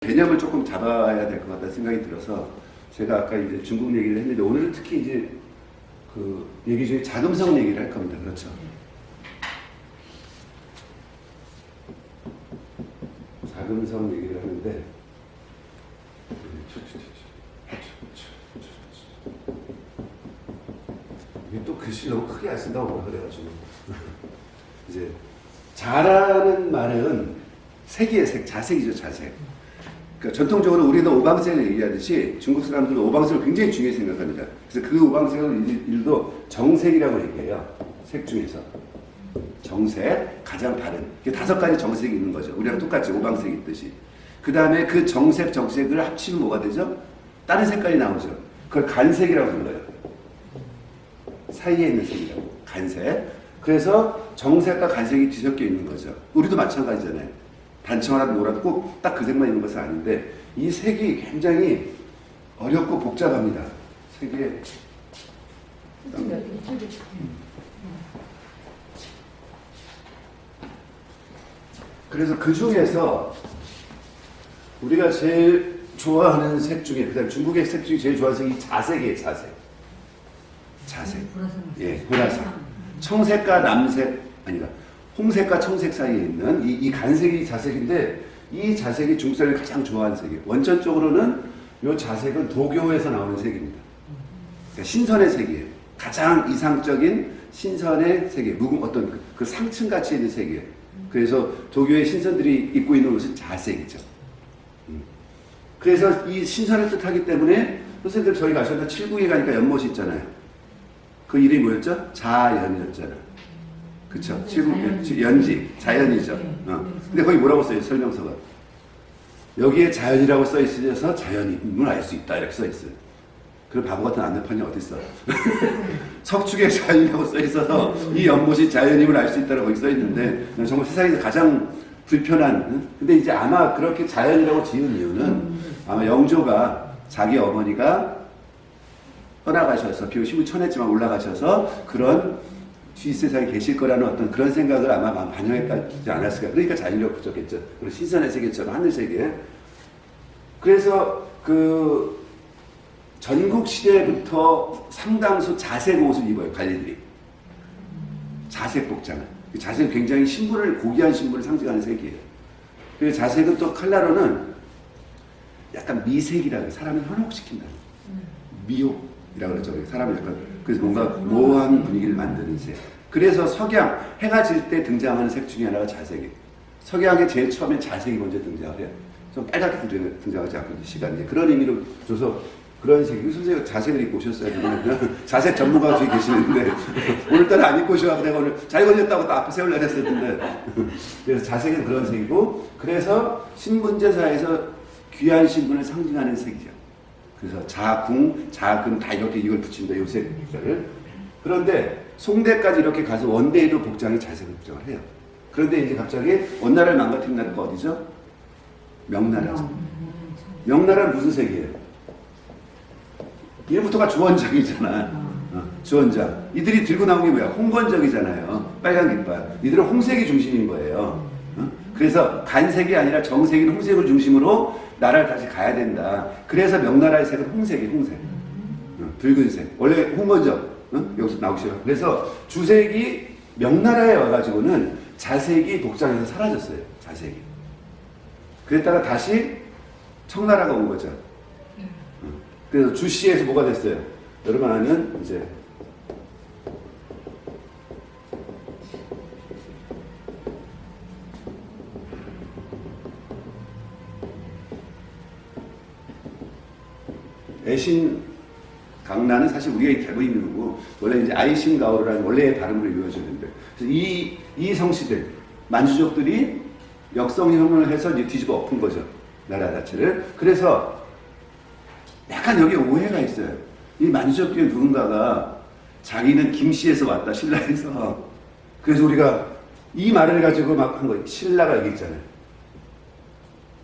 개념을 조금 잡아야 될 것 같다는 생각이 들어서 제가 아까 이제 중국 얘기를 했는데 오늘은 특히 이제 그 얘기 중에 자금성 얘기를 할 겁니다. 그렇죠? 자금성 얘기를 하는데 이게 또 글씨 너무 크게 안 쓴다고 뭐라 그래가지고 이제 자라는 말은 색이에요. 색, 자색이죠. 자색. 그러니까 전통적으로 우리도 오방색을 얘기하듯이 중국 사람들은 오방색을 굉장히 중요히 생각합니다. 그래서 그 오방색을 일도 정색이라고 얘기해요. 색 중에서. 정색, 가장 바른. 이게 5가지 정색이 있는 거죠. 우리랑 똑같이 오방색이 있듯이. 그 다음에 그 정색, 정색을 합치면 뭐가 되죠? 다른 색깔이 나오죠. 그걸 간색이라고 불러요. 사이에 있는 색이라고. 간색. 그래서 정색과 간색이 뒤섞여 있는 거죠. 우리도 마찬가지잖아요. 단청 하나 놀아도 꼭 딱 그 색만 있는 것은 아닌데 이 색이 굉장히 어렵고 복잡합니다. 색이 그래서 그 중에서 우리가 제일 좋아하는 색 중에 그다음 중국의 색 중에 제일 좋아하는 색이 자색이에요. 자색. 자색. 예, 보라색. 청색과 남색 아니다. 홍색과 청색 사이에 있는 이 간색이 자색인데 이 자색이 중국 사람이 가장 좋아하는 색이에요. 원천적으로는 이 자색은 도교에서 나오는 색입니다. 그러니까 신선의 색이에요. 가장 이상적인 신선의 색이에요. 어떤 그 상층 가치 있는 색이에요. 그래서 도교의 신선들이 입고 있는 옷은 자색이죠. 그래서 이 신선을 뜻하기 때문에 선생님들 저희 가셨는데 칠국에 가니까 연못이 있잖아요. 그 이름이 뭐였죠? 자연이었잖아요. 그쵸. 칠국, 연지, 자연이죠. 근데 거기 뭐라고 써요, 설명서가? 여기에 자연이라고 써 있어서 자연임을 알 수 있다, 이렇게 써 있어요. 그런 바보 같은 안내판이 어딨어. 석축에 자연이라고 써 있어서 이 연못이 자연임을 알 수 있다고 거기 써 있는데, 정말 세상에서 가장 불편한, 근데 이제 아마 그렇게 자연이라고 지은 이유는 아마 영조가 자기 어머니가 떠나가셔서, 비록 시부 천했지만 올라가셔서 그런 뒷세상에 계실 거라는 어떤 그런 생각을 아마 반영했지 않았을까. 그러니까 자연이라고 붙였겠죠. 그리고 신선의 세계처럼 하늘세계. 그래서 그 전국 시대부터 상당수 자색 옷을 입어요. 관리들이. 자색 복장을. 자색은 굉장히 신분을, 고귀한 신분을 상징하는 색이에요. 그리고 자색은 또 컬러로는 약간 미색이라고 해요. 사람을 현혹시킨다. 미혹이라고 그러죠. 사람을 약간 그래서 뭔가 모호한 분위기를 만드는 색. 그래서 석양, 해가 질 때 등장하는 색 중에 하나가 자색이에요. 석양에 제일 처음에 자색이 먼저 등장을 해요. 좀 빨갛게 등장하지 않고 시간이 그런 의미로 줘서 그런 색이 선생님 자색을 입고 오셨어야 되는데 자색 전문가가 저기 계시는데 오늘따라 안 입고 오셔서 내가 오늘 잘 걸렸다고 또 앞에 세우려고 했었는데 그래서 자색은 그런 색이고 그래서 신분제사에서 귀한 신분을 상징하는 색이죠. 그래서 자궁, 자금 다 이렇게 이걸 붙인다. 요새 복장을. 그런데 송대까지 이렇게 가서 원대에도 복장이 자색을 복장을 해요. 그런데 이제 갑자기 원나라를 망가뜨린 나라가 어디죠? 명나라죠. 명나라는 무슨 색이에요? 이름부터가 주원정이잖아. 주원정. 이들이 들고 나온 게 뭐야? 홍건정이잖아요. 빨간 깃발. 이들은 홍색이 중심인 거예요. 그래서 간색이 아니라 정색인 홍색을 중심으로 나라를 다시 가야 된다. 그래서 명나라의 색은 홍색이 홍색. 붉은색. 원래 홍건정. 여기서 나오기 시작. 그래서 주색이 명나라에 와가지고는 자색이 복장에서 사라졌어요. 자색이. 그랬다가 다시 청나라가 온 거죠. 그래서 주씨에서 뭐가 됐어요? 여러분 아는 이제 애신 강란은 사실 우리가 알고 있는 거고 원래 이제 아이신가오르라는 원래의 발음으로 이루어졌는데 그래서 이 성씨들 만주족들이 역성혁명을 해서 이제 뒤집어 엎은 거죠. 나라 자체를. 그래서 약간 여기에 오해가 있어요. 이 만주족 중에 누군가가 자기는 김씨에서 왔다 신라에서 그래서 우리가 이 말을 가지고 막 한 거예요. 신라가 여기 있잖아요.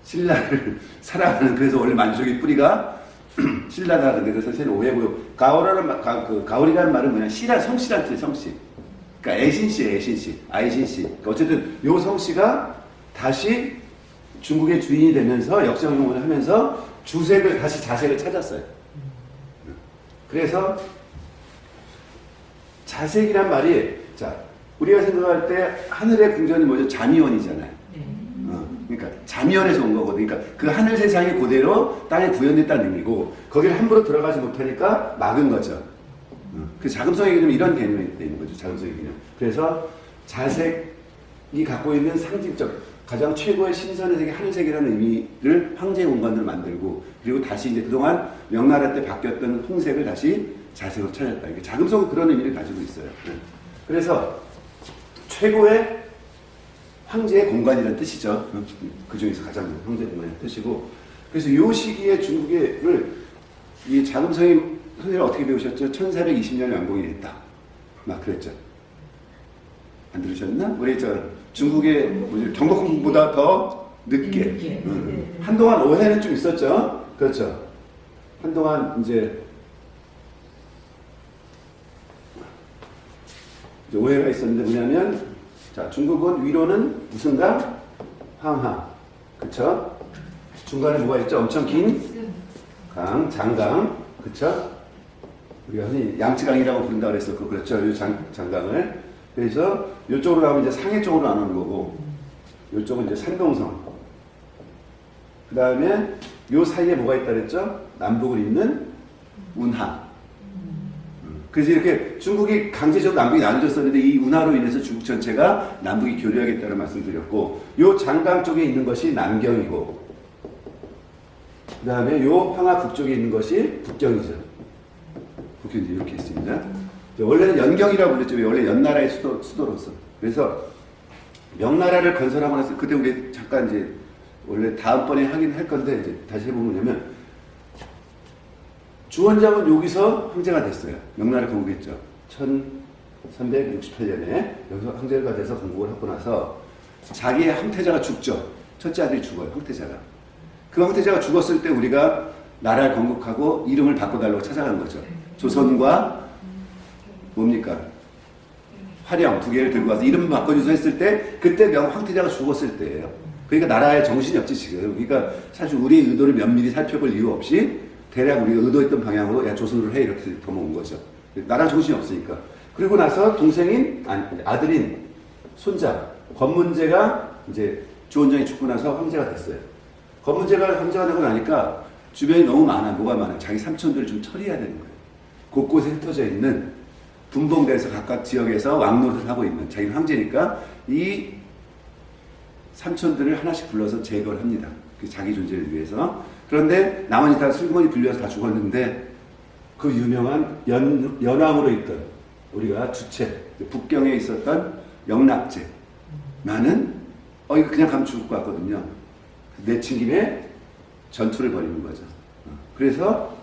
신라를 사랑하는 그래서 원래 만주족의 뿌리가 신라다. 근데 그래서 사실 오해고요. 가오리라는 말은 뭐냐? 씨란 성씨란 뜻이에요. 성씨. 그러니까 애신씨예요. 애신씨. 아이신씨. 그러니까 어쨌든 요 성씨가 다시 중국의 주인이 되면서 역사운동을 하면서 주색을 다시 자색을 찾았어요. 그래서 자색이란 말이 자 우리가 생각할 때 하늘의 궁전이 뭐죠? 잠이원이잖아요. 그러니까 잠이원에서 온 거거든요. 그러니까 그 하늘 세상이 그대로 땅에 구현됐다는 의미고 거기를 함부로 들어가지 못하니까 막은 거죠. 그 자금성의 개념 이런 개념이 있는 거죠. 자금성의 개념. 그래서 자색이 갖고 있는 상징적 가장 최고의 신선의 세계 하늘색이라는 의미를 황제의 공간으로 만들고 그리고 다시 이제 그동안 명나라 때 바뀌었던 홍색을 다시 자색으로 찾았다. 이게 자금성은 그런 의미를 가지고 있어요. 그래서 최고의 황제의 공간이라는 뜻이죠. 그 중에서 가장 황제의 공간이라는 뜻이고 그래서 이 시기에 중국을 이 자금성이 선생님 어떻게 배우셨죠? 1420년 완공이 됐다. 막 그랬죠. 안 들으셨나? 우리 저 중국의 경복궁보다 더 늦게. 한동안 오해는 좀 있었죠. 그렇죠. 한동안 이제 오해가 있었는데 뭐냐면 자 중국은 위로는 무슨 강? 황하. 그쵸? 중간에 뭐가 있죠? 엄청 긴 강, 장강. 그쵸? 우리가 흔히 양치강이라고 부른다고 그랬었고 그렇죠. 이 장강을. 그래서 이쪽으로 가면 이제 상해 쪽으로 나누는 거고 이쪽은 이제 산동성. 그 다음에 요 사이에 뭐가 있다 그랬죠? 남북을 잇는 운하. 그래서 이렇게 중국이 강제적으로 남북이 나눠졌었는데 이 운하로 인해서 중국 전체가 남북이 교류하겠다는 말씀드렸고 요 장강 쪽에 있는 것이 남경이고 그 다음에 요 황하 북쪽에 있는 것이 북경이죠. 북경이 이렇게 있습니다. 원래는 연경이라고 그랬죠. 원래 연나라의 수도로서. 그래서 명나라를 건설하고 나서 그때 우리 잠깐 이제 원래 다음번에 하긴 할 건데 이제 다시 해보면 뭐냐면 주원장은 여기서 황제가 됐어요. 명나라 건국했죠. 1368년에 여기서 황제가 돼서 건국을 하고 나서 자기의 황태자가 죽죠. 첫째 아들이 죽어요. 황태자가. 그 황태자가 죽었을 때 우리가 나라를 건국하고 이름을 바꿔달라고 찾아간 거죠. 조선과 뭡니까? 화령 두 개를 들고 와서 이름 바꿔주소 했을 때 그때 황태자가 죽었을 때예요. 그러니까 나라에 정신이 없지 지금. 그러니까 사실 우리의 의도를 면밀히 살펴볼 이유 없이 대략 우리가 의도했던 방향으로 야 조선으로 해 이렇게 넘어온 거죠. 나라 정신이 없으니까. 그리고 나서 동생인 아들인 손자 권문제가 이제 주원장이 죽고 나서 황제가 됐어요. 권문제가 황제가 되고 나니까 주변이 너무 많아. 뭐가 많아? 자기 삼촌들을 좀 처리해야 되는 거예요. 곳곳에 흩어져 있는 분봉대에서 각각 지역에서 왕노릇을 하고 있는 자기는 황제니까 이 삼촌들을 하나씩 불러서 제거를 합니다. 그 자기 존재를 위해서. 그런데 나머지 다 슬그머니 불려서 다 죽었는데 그 유명한 연왕으로 있던 우리가 주체 북경에 있었던 영락제 나는 이거 그냥 가면 죽을 것 같거든요. 내친 김에 전투를 벌이는 거죠. 그래서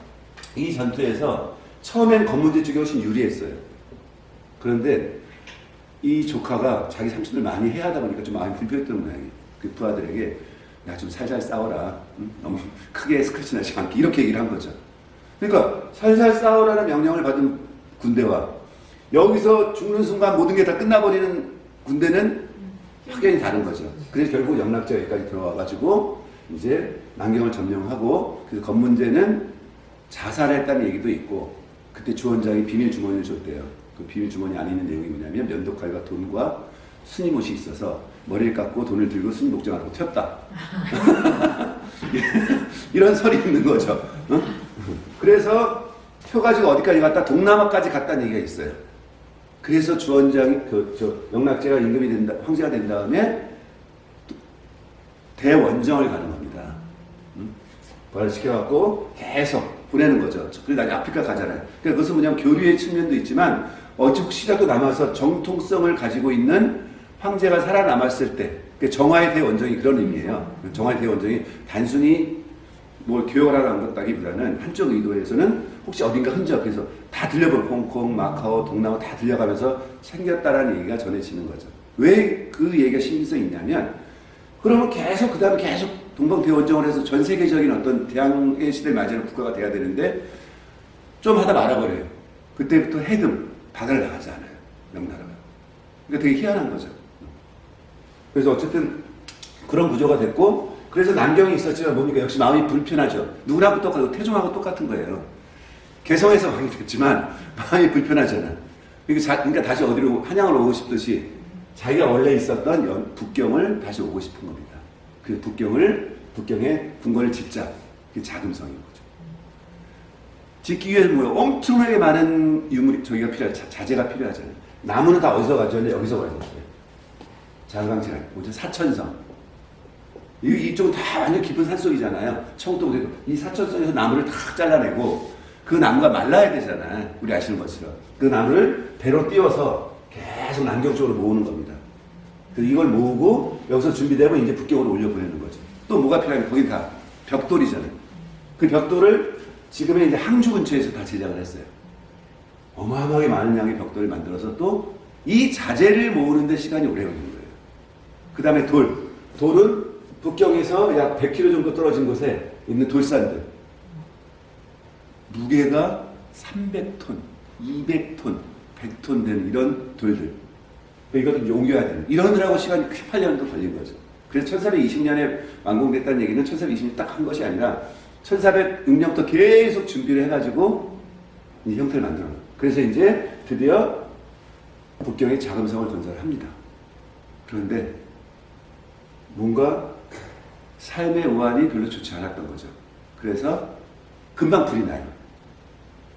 이 전투에서 처음엔 권문제 쪽이 훨씬 유리했어요. 그런데 이 조카가 자기 삼촌들 많이 해하다 보니까 좀 마음이 불편했던 모양이에요. 그 부하들에게 야 좀 살살 싸워라. 응? 너무 크게 스크래치 나지 않게 이렇게 얘기를 한 거죠. 그러니까 살살 싸우라는 명령을 받은 군대와 여기서 죽는 순간 모든 게 다 끝나버리는 군대는 확연히 다른 거죠. 그래서 결국 영락제가 여기까지 들어와가지고 이제 남경을 점령하고 그래서 건문제는 자살했다는 얘기도 있고 그때 주원장이 비밀 주머니를 줬대요. 그 비밀 주머니 안에 있는 내용이 뭐냐면 면도칼과 돈과 스님 옷이 있어서 머리를 깎고 돈을 들고 스님 목장하고 튀었다. 이런 설이 있는 거죠. 어? 그래서 펴가지고 어디까지 갔다 동남아까지 갔다는 얘기가 있어요. 그래서 주원장이 영락제가 임금이 된다, 황제가 된 다음에 대원정을 가는 겁니다. 부활시켜갖고 계속 보내는 거죠. 그래서 나중에 아프리카 가잖아요. 그러니까 그것은 뭐냐면 교류의 측면도 있지만 혹시라도 남아서 정통성을 가지고 있는 황제가 살아남았을 때 정화의 대원정이 그런 의미예요. 정화의 대원정이 단순히 뭘 교역을 하러 간 것다기보다는 한쪽 의도에서는 혹시 어딘가 흔적 그래서 다 들려보고 홍콩, 마카오, 동남아 다 들려가면서 챙겼다라는 얘기가 전해지는 거죠. 왜 그 얘기가 신빙성이 있냐면 그러면 계속 그 다음에 계속 동방대원정을 해서 전 세계적인 어떤 대항해 시대를 맞이하는 국가가 돼야 되는데 좀 하다 말아버려요. 그때부터 해금 바다를 나가지 않아요. 명나라가. 그러니까 되게 희한한 거죠. 그래서 어쨌든 그런 구조가 됐고 그래서 난경이 있었지만 뭡니까? 역시 마음이 불편하죠. 누구나고 똑같고 태종하고 똑같은 거예요. 개성에서 왕이 됐지만 마음이 불편하잖아. 그러니까 다시 어디로 한양으로 오고 싶듯이 자기가 원래 있었던 북경을 다시 오고 싶은 겁니다. 그 북경에 궁궐을 짓자. 그게 자금성인 거죠. 짓기 위해서 엄청나게 많은 저기가 필요하죠. 자재가 필요하잖아요. 나무는 다 어디서 가져왔냐? 여기서 가져왔어요. 자강제랑, 사천성. 이쪽은 다 완전 깊은 산속이잖아요. 청도도 이 사천성에서 나무를 탁 잘라내고 그 나무가 말라야 되잖아요. 우리 아시는 것처럼. 그 나무를 배로 띄워서 계속 남경 쪽으로 모으는 겁니다. 그래서 이걸 모으고 여기서 준비되면 이제 북경으로 올려보내는 거죠. 또 뭐가 필요하면 거기 다 벽돌이잖아요. 그 벽돌을 지금의 이제 항주 근처에서 다 제작을 했어요. 어마어마하게 많은 양의 벽돌을 만들어서 또 이 자재를 모으는데 시간이 오래 걸리는 거예요. 그 다음에 돌은 북경에서 약 100km 정도 떨어진 곳에 있는 돌산들. 무게가 300톤, 200톤, 100톤 되는 이런 돌들. 이것도 이제 옮겨야 되는. 이러느라고 시간이 18년도 걸린 거죠. 그래서 1420년에 완공됐다는 얘기는 1420년 딱 한 것이 아니라 1406년부터 계속 준비를 해가지고 이 형태를 만들어. 그래서 이제 드디어 북경에 자금성을 건설을 합니다. 그런데 뭔가 삶의 우환이 별로 좋지 않았던 거죠. 그래서 금방 불이 나요.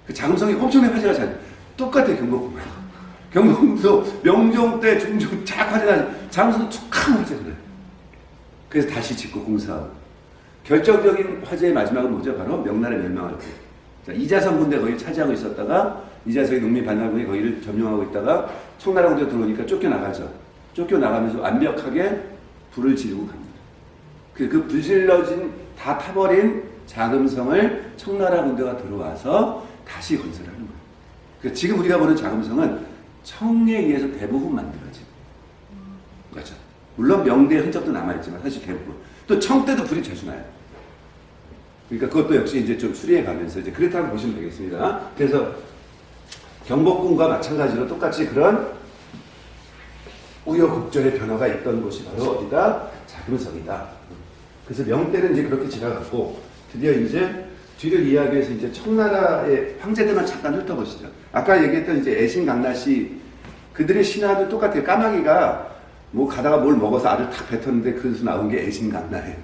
그 자금성이 엄청나게 화재가 잘, 똑같아요, 경복궁. 경복궁도 명종 때 중종 쫙 화재 나죠. 자금성도 툭하면 화재가 나요. 그래서 다시 짓고 공사하고. 결정적인 화재의 마지막은 뭐죠? 바로 명나라 멸망할 때. 자, 이자성 군대 거기를 차지하고 있었다가 이자성의 농민 반란군이 거기를 점령하고 있다가 청나라 군대가 들어오니까 쫓겨나가죠. 쫓겨나가면서 완벽하게 불을 지르고 갑니다. 그 불질러진 다 타버린 자금성을 청나라 군대가 들어와서 다시 건설하는 거예요. 그러니까 지금 우리가 보는 자금성은 청에 의해서 대부분 만들어진 거죠. 물론 명대의 흔적도 남아있지만 사실 대부분. 또 청 때도 불이 자주 나요. 그러니까 그것도 역시 이제 좀 수리해 가면서 이제 그렇다고 보시면 되겠습니다. 그래서 경복궁과 마찬가지로 똑같이 그런 우여곡절의 변화가 있던 곳이 바로 어디다? 자금성이다. 그래서 명때는 이제 그렇게 지나갔고 드디어 이제 뒤를 이야기해서 이제 청나라의 황제들만 잠깐 훑어보시죠. 아까 얘기했던 이제 애신강나시 그들의 신화도 똑같아요. 까마귀가 뭐 가다가 뭘 먹어서 알을 탁 뱉었는데 그래서 나온 게 애신강나예요.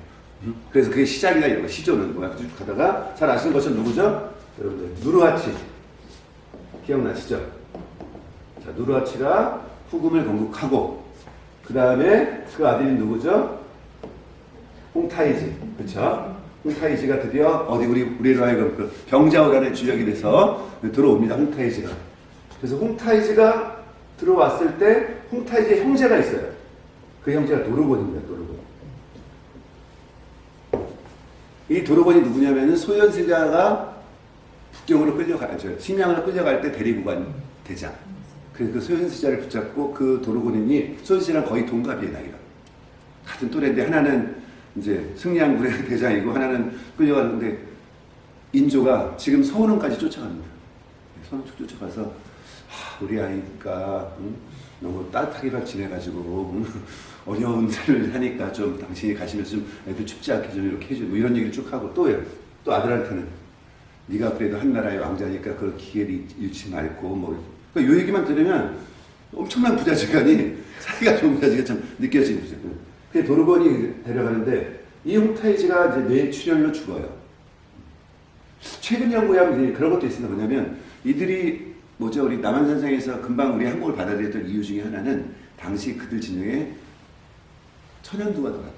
그래서 그게 시작이다 이런 거. 시조는 뭐야? 쭉 가다가 잘 아시는 것은 누구죠? 여러분들 누르하치 기억나시죠? 자, 누르하치가 후금을 건국하고 그 다음에 그 아들이 누구죠? 홍타이지, 그렇죠? 홍타이지가 드디어 어디 우리로 하여금 그 병자호란의 주역이 돼서 들어옵니다. 홍타이지가. 그래서 홍타이지가 들어왔을 때 홍타이지의 형제가 있어요. 그 형제가 도르곤입니다. 도르곤. 이 도르곤이 누구냐면은 소현세자가 북경으로 끌려가죠. 심양으로 끌려갈 때 대리구관 대장. 그래서 그 소현세자를 붙잡고 그 도르곤인이 소현세자랑 거의 동갑이에요, 나이가. 같은 또래인데 하나는 이제 승리양군의 대장이고 하나는 끌려가는데 인조가 지금 서운원까지 쫓아갑니다. 서운원 쫓아가서 우리 아이가 너무 따뜻하게 지내가지고 어려운 삶을 하니까 좀 당신이 가시면서 좀 애들 춥지 않게 좀 이렇게 해주고 뭐 이런 얘기를 쭉 하고 또 아들한테는 네가 그래도 한나라의 왕자니까 그 기회를 잃지 말고 뭐 그러니까 이 얘기만 들으면 엄청난 부자지간이 사이가 좋은 부자지가 참 느껴지는 거죠. 그게 도르곤이 데려가는데 이 홍타이지가 이제 뇌출혈로 죽어요. 최근 연구에 하면 그런 것도 있습니다. 뭐냐면 이들이 뭐죠? 우리 남한산성에서 금방 우리 한국을 받아들였던 이유 중에 하나는 당시 그들 진영에 천연두가 들어갔대.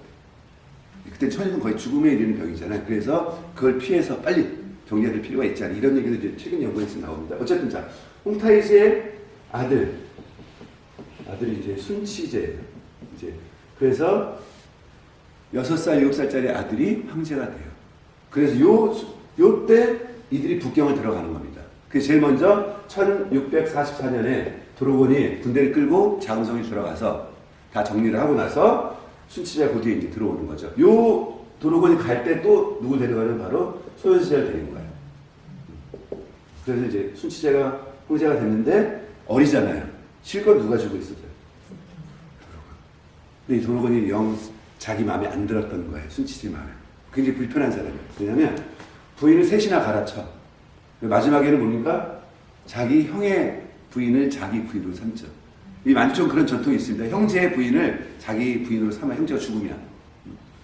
그때 천연두는 거의 죽음에 이르는 병이잖아요. 그래서 그걸 피해서 빨리 정리해야 될 필요가 있지 않나 이런 얘기도 이제 최근 연구에서 나옵니다. 어쨌든 자, 홍타이지의 아들이 이제 순치제예요. 이제 그래서 6살, 7살짜리 아들이 황제가 돼요. 그래서 요때 이들이 북경을 들어가는 겁니다. 그래서 제일 먼저 1644년에 도르곤이 군대를 끌고 자금성에 들어가서 다 정리를 하고 나서 순치제가 그 뒤에 이제 들어오는 거죠. 요 도르곤이 갈 때 또 누구 데려가는 바로 소현세자를 데리고 가요. 그래서 이제 순치제가 황제가 됐는데 어리잖아요. 실컷 누가 주고 있었어요? 근데 이 도르곤이 영 자기 마음에 안 들었던 거예요. 순치제 마음에. 굉장히 불편한 사람이에요. 왜냐면 부인을 셋이나 갈아쳐. 마지막에는 뭡니까? 자기 형의 부인을 자기 부인으로 삼죠. 이 만주촌 그런 전통이 있습니다. 형제의 부인을 자기 부인으로 삼아 형제가 죽으면.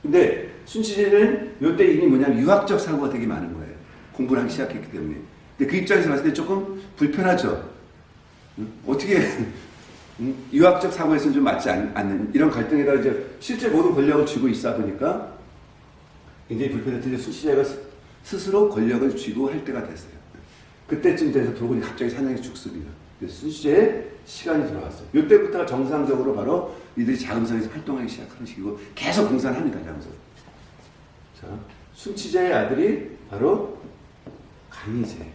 근데 순치제는 이때 이미 뭐냐면 유학적 사고가 되게 많은 거예요. 공부를 하기 시작했기 때문에. 근데 그 입장에서 봤을 때 조금 불편하죠. 어떻게 유학적 사고에서는 좀 맞지 않는 이런 갈등에다가 이제 실제 모든 권력을 쥐고 있어 보니까 굉장히 불편했는데 순치제가 스스로 권력을 쥐고 할 때가 됐어요. 그때쯤 돼서 도군이 갑자기 사냥에 죽습니다. 그래서 순치제의 시간이 들어왔어요. 이때부터가 정상적으로 바로 이들이 자금성에서 활동하기 시작하는 시기고 계속 공산합니다. 자금성. 자, 순치제의 아들이 바로 강희제.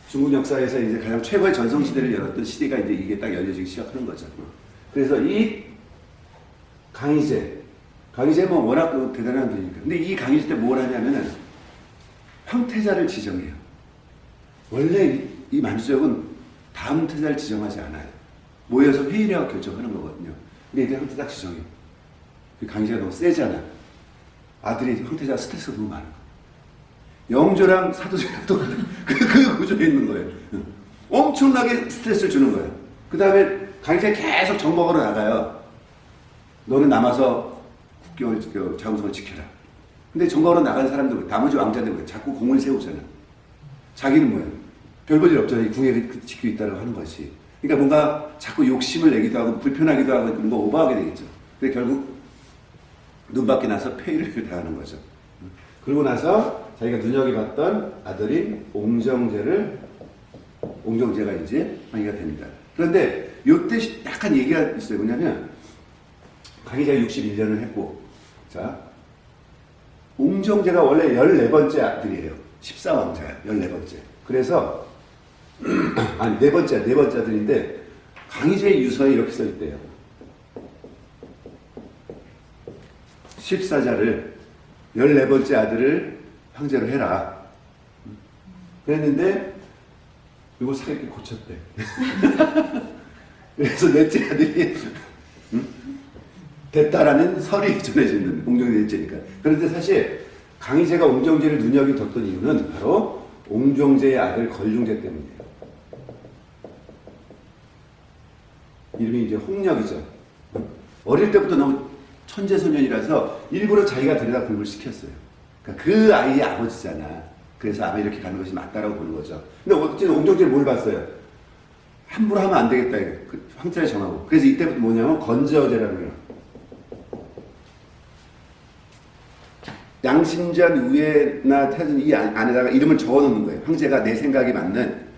중국 역사에서 이제 가장 최고의 전성시대를 열었던 시대가 이제 이게 딱 열려지기 시작하는 거죠. 그래서 이 강희제 뭐 워낙 대단한 분이니까. 근데 이 강희제 때 뭘 하냐면은 황태자를 지정해요. 원래 이 만주족은 다음 태자를 지정하지 않아요. 모여서 회의를 하고 결정하는 거거든요. 근데 이때 황태자 딱 지정해요. 강희제가 너무 세잖아. 아들이 황태자 스트레스가 너무 많아. 영조랑 사도세자랑 똑같은 그 구조에 있는 거예요. 엄청나게 스트레스를 주는 거예요. 그 다음에 강희제가 계속 정복으로 나가요. 너는 남아서 국경을 자금성을 지켜라. 근데 정복으로 나가는 사람들 나머지 왕자들 왜 자꾸 공을 세우잖아. 자기는 뭐예요? 별 볼 일 없잖아. 이 궁에 지키고 있다고 하는 것이. 그러니까 뭔가 자꾸 욕심을 내기도 하고 불편하기도 하고 뭔가 오버하게 되겠죠. 근데 결국 눈밖에 나서 폐위를 당하는 거죠. 그러고 나서 자기가 눈여겨봤던 아들인 옹정제가 이제 방위가 됩니다. 그런데 이때 약간 얘기가 있어요. 뭐냐면 강희제가 61년을 했고, 자, 옹정제가 원래 14번째 아들이에요. 14왕자야, 14번째. 그래서, 아니, 네 번째 아들인데, 강희제의 유서에 이렇게 써있대요. 14자를 14번째 아들을 황제로 해라. 그랬는데, 이거 사이게 고쳤대. 그래서 넷째 아들이, 됐다라는 설이 전해지는 옹정제 넷째니까. 그런데 사실 강희제가 옹정제를 눈여겨뒀던 이유는 바로 옹정제의 아들 걸중제 때문이에요. 이름이 이제 홍역이죠. 어릴 때부터 너무 천재소년이라서 일부러 자기가 데려다 공부를 시켰어요. 그러니까 그 아이의 아버지잖아. 그래서 아마 이렇게 가는 것이 맞다라고 보는 거죠. 근데 어쨌든 옹정제를 뭘 봤어요? 함부로 하면 안 되겠다. 그 황제를 정하고. 그래서 이때부터 뭐냐면 건저제라는 거예요. 양심전 우에나 태준 이 안에다가 이름을 적어놓는 거예요. 황제가 내 생각이 맞는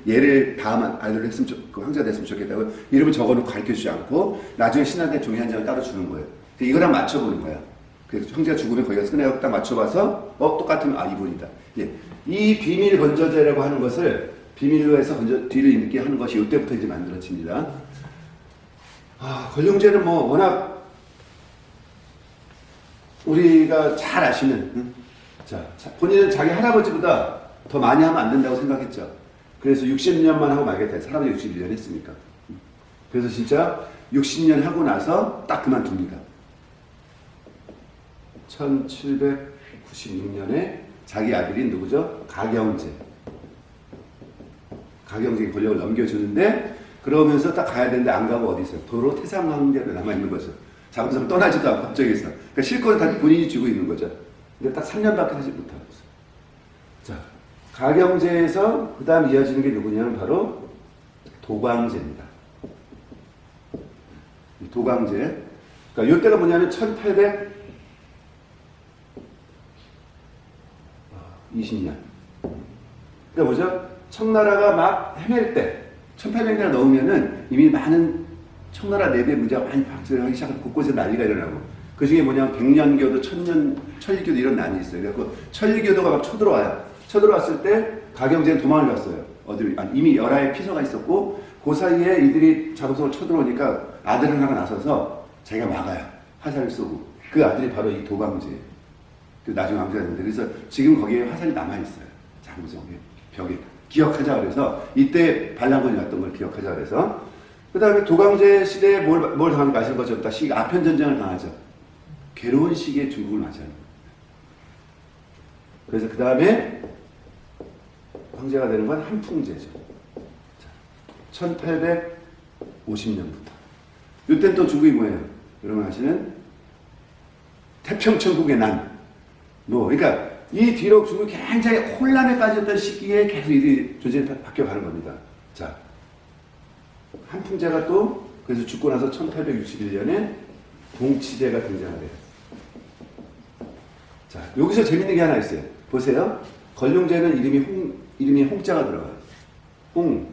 얘를 다음 아들로 했으면 그 황제가 됐으면 좋겠다고 이름을 적어놓고 가르쳐주지 않고 나중에 신하한테 종이 한 장을 따로 주는 거예요. 이거랑 맞춰보는 거야. 그래서 황제가 죽으면 거기가 쓰내고 딱 맞춰봐서 똑같으면 이분이다. 예. 이 비밀 건저제라고 하는 것을 비밀로 해서 뒤를 잇게 하는 것이 이때부터 이제 만들어집니다. 걸룡제는 뭐 워낙 우리가 잘 아시는, 본인은 자기 할아버지보다 더 많이 하면 안 된다고 생각했죠. 그래서 60년만 하고 말겠다. 사람이 61년 했으니까. 그래서 진짜 60년 하고 나서 딱 그만둡니다. 1796년에 자기 아들인 누구죠? 가경제. 가경제에게 권력을 넘겨주는데, 그러면서 딱 가야 되는데 안 가고 어디 있어요? 도로 태상왕제로 남아있는 거죠. 자금성 떠나지도 않고 갑자기 있어. 그러니까 실권을 다 본인이 쥐고 있는 거죠. 근데 딱 3년밖에 하지 못하고 있어요. 자, 가경제에서 그 다음 이어지는 게 누구냐면 바로 도광제입니다. 도광제. 그러니까 이때가 뭐냐면 1820년. 그러니까 뭐죠? 청나라가 막 헤맬 때, 1800년 넘으면은 이미 많은 청나라 내부의 문제가 많이 발생하기 시작하고 곳곳에 난리가 일어나고 그 중에 뭐냐면 백년교도, 천리교도 이런 난이 있어요. 그래서 천리교도가 막 쳐들어와요. 쳐들어왔을 때 가경제는 도망을 갔어요. 이미 열하에 피서가 있었고 그 사이에 이들이 자금성을 쳐들어오니까 아들 하나가 나서서 자기가 막아요. 화살을 쏘고. 그 아들이 바로 이 도광제예요. 나중에 왕자가 됐는데 그래서 지금 거기에 화살이 남아있어요. 자금성의 벽에. 기억하자 그래서 이때 반란군이 왔던 걸 기억하자 그래서 그 다음에 도강제 시대에 뭘 당한 거 아시는 거죠? 다 아편 전쟁을 당하죠. 괴로운 시기에 중국을 맞이하는 거예요. 그래서 그 다음에 황제가 되는 건 한풍제죠. 1850년부터. 이때는 또 중국이 뭐예요? 여러분 아시는 태평천국의 난. 그러니까 이 뒤로 중국이 굉장히 혼란에 빠졌던 시기에 계속 이 존재가 바뀌어가는 겁니다. 자, 한풍제가 또 그래서 죽고 나서 1861년에 동치제가 등장해요. 자, 여기서 재밌는 게 하나 있어요. 보세요. 건룡제는 이름이 홍자가 들어가요. 홍,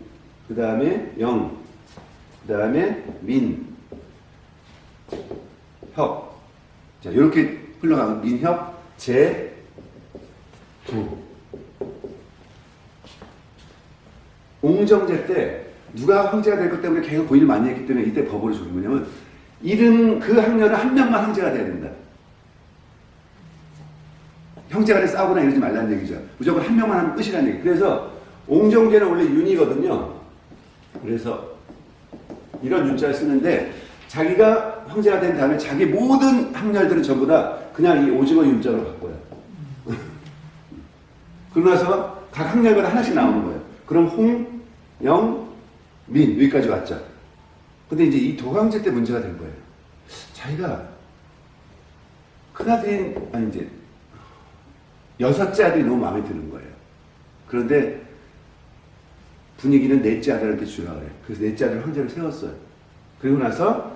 그 다음에 영, 그 다음에 민, 협. 자, 이렇게 흘러가면 민협, 제, 부. 옹정제 때 누가 황제가 될 것 때문에 계속 고민을 많이 했기 때문에 이때 법으로 적은 뭐냐면 이름 그 학년은 한 명만 황제가 돼야 된다. 형제간에 싸우거나 이러지 말라는 얘기죠. 무조건 한 명만 하면 끝이라는 얘기. 그래서 옹정제는 원래 윤이거든요. 그래서 이런 윤자를 쓰는데 자기가 황제가 된 다음에 자기 모든 학렬들은 전부 다 그냥 이 오징어 윤자로 바꿔요. 그러고 나서 각 학렬마다 하나씩 나오는 거예요. 그럼 홍, 영, 민 여기까지 왔죠. 근데 이제 이 도강제 때 문제가 된 거예요. 자기가 큰아들인 아니 이제 여섯째 아들이 너무 마음에 드는 거예요. 그런데 분위기는 넷째 아들한테 주라 그래요. 그래서 넷째 아들 황제를 세웠어요. 그리고 나서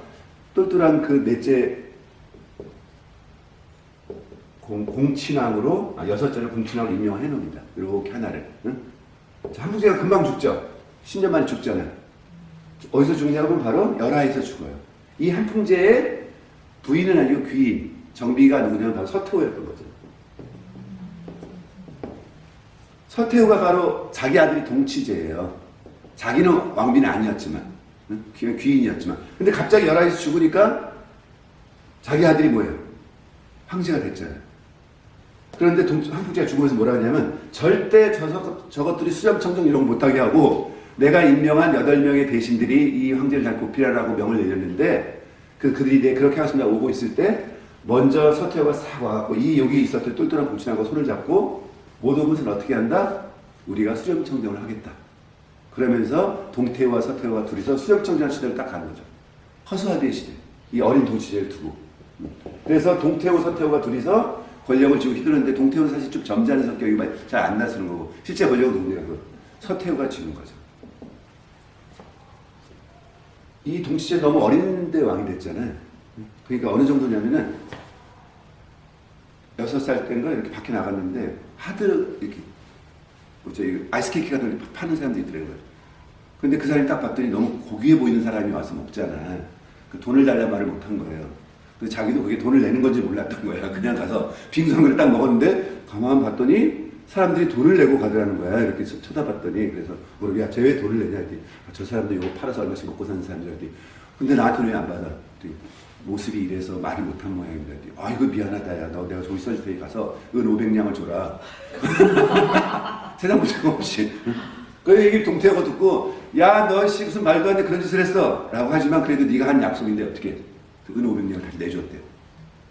똘똘한 그 넷째 공친왕으로 여섯째를 공친왕으로 임명을 해놓습니다. 이렇게 하나를. 응? 자, 한풍제가 금방 죽죠. 10년 만에 죽잖아요. 어디서 죽느냐고 하면 바로 열하에서 죽어요. 이 한풍제의 부인은 아니고 귀인, 정비가 누구냐면 바로 서태후였던 거죠. 서태후가 바로 자기 아들이 동치제예요. 자기는 왕비는 아니었지만, 귀인이었지만. 근데 갑자기 열하에서 죽으니까 자기 아들이 뭐예요? 황제가 됐잖아요. 그런데 한풍제가 죽으면서 뭐라 하냐면 절대 저것들이 수렴청정 이런 거 못하게 하고 내가 임명한 8명의 대신들이 이 황제를 잘 고피라라고 명을 내렸는데 그들이 그렇게 하겠습니다 오고 있을 때 먼저 서태후가 싹 와갖고 여기 있었던 똘똘한 공친하고 손을 잡고 모든 것을 어떻게 한다? 우리가 수렴청정을 하겠다. 그러면서 동태후와 서태후가 둘이서 수렴청정 시대를 딱 가는 거죠. 허수아비의 시대. 이 어린 동치제를 두고. 그래서 동태후, 서태후가 둘이서 권력을 쥐고 휘두르는데 동태후는 사실 좀 점잖은 성격이 잘 안 나서는 거고 실제 권력은 누구냐고 서태후가 쥐는 거죠. 이 동치제 너무 어린데 왕이 됐잖아요. 그러니까 어느 정도냐면은 6살 때인가 이렇게 밖에 나갔는데 하드 이렇게 아이스케이크 같은 거 파는 사람들이 있더라고요. 근데 그 사람이 딱 봤더니 너무 고귀해 보이는 사람이 와서 먹잖아. 그 돈을 달라는 말을 못한 거예요. 그래서 자기도 그게 돈을 내는 건지 몰랐던 거야. 그냥 가서 빙수를 딱 먹었는데 가만 봤더니 사람들이 돈을 내고 가더라는 거야. 이렇게 쳐다봤더니 그래서 야, 쟤 왜 돈을 내냐 했더니 저 사람도 이거 팔아서 얼마씩 먹고 사는 사람들이 근데 나한테는 왜 안 받아? 모습이 이래서 말이 못한 모양입니다. 이거 미안하다. 야, 너 내가 저기 써줄 테니 가서 은 500냥을 줘라. 세상 문제가 없이. 그 얘기 동태하고 듣고 야, 너 씨 무슨 말도 안 돼 그런 짓을 했어. 라고 하지만 그래도 네가 한 약속인데 어떻게 은 500냥을 다시 내줬대요.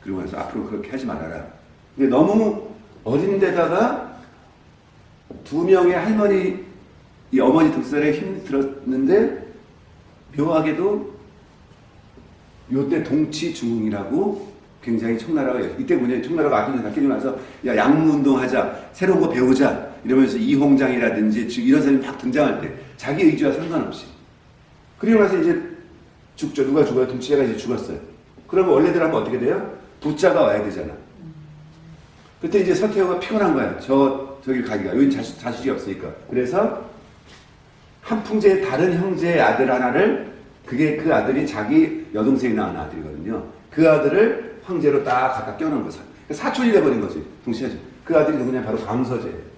그리고 나서 앞으로 그렇게 하지 말아라. 근데 너무 어린 데다가 2명의 할머니, 이 어머니 등살에 힘이 들었는데 묘하게도 요때 동치중흥이라고 굉장히 청나라가 이때 뭐냐 청나라가 아낌에서 다 깨지고 나서 야 양무운동하자 새로운 거 배우자 이러면서 이홍장이라든지 이런 사람이 막 등장할 때 자기 의지와 상관없이 그리고 나서 이제 죽죠. 누가 죽어요? 동치제가 이제 죽었어요. 그러면 원래대로 하면 어떻게 돼요? 부자가 와야 되잖아. 그때 이제 서태후가 피곤한 거야. 저길 가기가. 여긴 자식이 없으니까. 그래서 한풍제의 다른 형제의 아들 하나를 그 아들이 자기 여동생이 낳은 아들이거든요. 그 아들을 황제로 딱 갖다 껴놓은 거죠. 사촌이 돼버린 거지. 동시에 그 아들이 누구냐? 바로 광서제예요.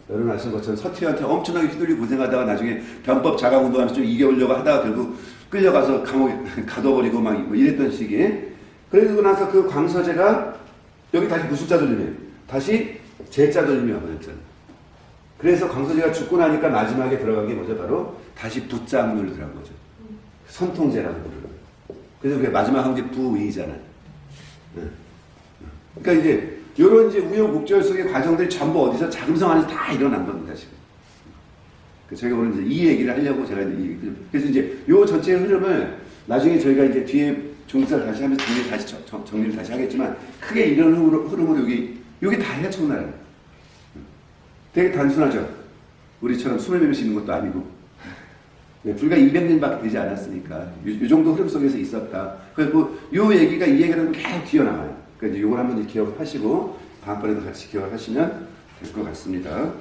여러분 아시는 것처럼 서태후한테 엄청나게 휘둘리고 고생하다가 나중에 변법 자강운동하면서 좀 이겨오려고 하다가 결국 끌려가서 감옥에 가둬버리고 막 이랬던 시기에 그러고 나서 그 광서제가 여기 다시 무슨 자 돌림이에요? 다시 제자 돌림이 와버렸잖아요. 그래서 광서제가 죽고 나니까 마지막에 들어간 게 뭐죠? 바로 다시 부자문으로 들어간 거죠. 선통제라고 부르는. 그래서 그게 마지막 한 게 부의잖아요. 그러니까 이제 이런 이제 우여곡절 속의 과정들이 전부 어디서 자금성 안에서 다 일어난 겁니다 지금. 저희가 오늘 이제 이 얘기를 하려고 제가 그래서 이제 요 전체 흐름을 나중에 저희가 이제 뒤에 종사를 다시 하면서 정리를 다시 하겠지만 크게 이런 흐름으로 여기 다 헤쳐나요. 되게 단순하죠. 우리처럼 20명씩 있는 것도 아니고 불과 200년밖에 되지 않았으니까 이 정도 흐름 속에서 있었다. 그리고 요 얘기가 이 얘기는 계속 튀어나와요. 그러니까 이제 요걸 한번 기억을 하시고 다음번에도 같이 기억을 하시면 될 것 같습니다.